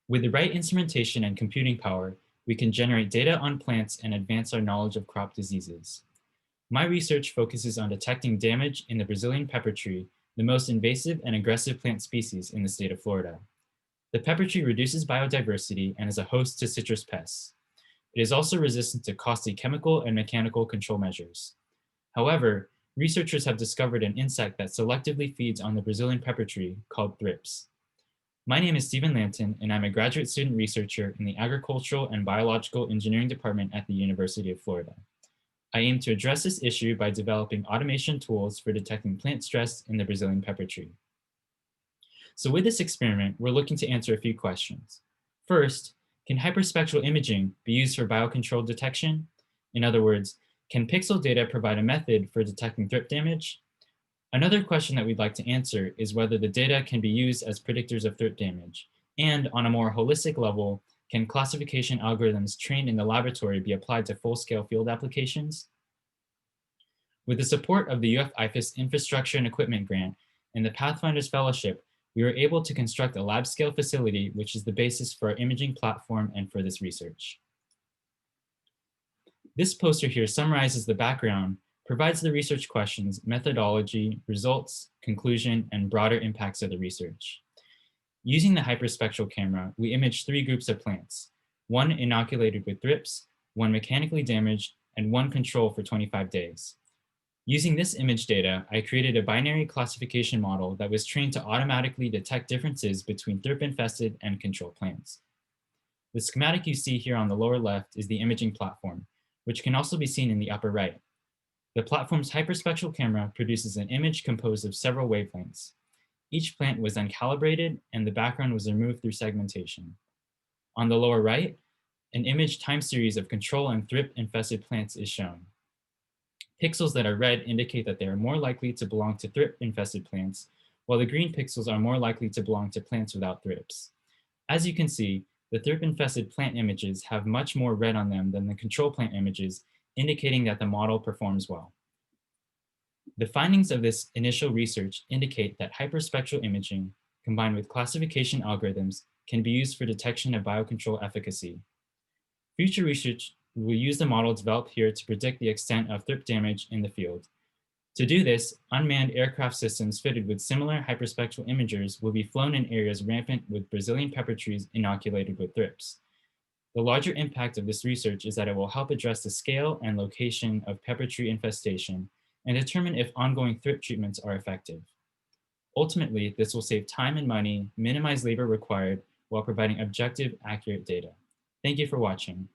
With the right instrumentation and computing power, we can generate data on plants and advance our knowledge of crop diseases. My research focuses on detecting damage in the Brazilian pepper tree, the most invasive and aggressive plant species in the state of Florida. The pepper tree reduces biodiversity and is a host to citrus pests. It is also resistant to costly chemical and mechanical control measures. However, researchers have discovered an insect that selectively feeds on the Brazilian pepper tree called thrips. My name is Stephen Lanton, and I'm a graduate student researcher in the Agricultural and Biological Engineering Department at the University of Florida. I aim to address this issue by developing automation tools for detecting plant stress in the Brazilian pepper tree. So with this experiment, we're looking to answer a few questions. First, can hyperspectral imaging be used for biocontrol detection? In other words, can pixel data provide a method for detecting thrip damage? Another question that we'd like to answer is whether the data can be used as predictors of thrip damage. And on a more holistic level, can classification algorithms trained in the laboratory be applied to full-scale field applications? With the support of the UF IFAS Infrastructure and Equipment Grant and the Pathfinders Fellowship, we were able to construct a lab-scale facility, which is the basis for our imaging platform and for this research. This poster here summarizes the background, provides the research questions, methodology, results, conclusion, and broader impacts of the research. Using the hyperspectral camera, we imaged 3 groups of plants, 1 inoculated with thrips, 1 mechanically damaged, and 1 control for 25 days. Using this image data, I created a binary classification model that was trained to automatically detect differences between thrip-infested and control plants. The schematic you see here on the lower left is the imaging platform, which can also be seen in the upper right. The platform's hyperspectral camera produces an image composed of several wavelengths. Each plant was then calibrated and the background was removed through segmentation. On the lower right, an image time series of control and thrip-infested plants is shown. Pixels that are red indicate that they are more likely to belong to thrip-infested plants, while the green pixels are more likely to belong to plants without thrips. As you can see, the thrip-infested plant images have much more red on them than the control plant images, indicating that the model performs well. The findings of this initial research indicate that hyperspectral imaging, combined with classification algorithms, can be used for detection of biocontrol efficacy. Future research will use the model developed here to predict the extent of thrip damage in the field. To do this, unmanned aircraft systems fitted with similar hyperspectral imagers will be flown in areas rampant with Brazilian pepper trees inoculated with thrips. The larger impact of this research is that it will help address the scale and location of pepper tree infestation and determine if ongoing thrip treatments are effective. Ultimately, this will save time and money, minimize labor required, while providing objective, accurate data. Thank you for watching.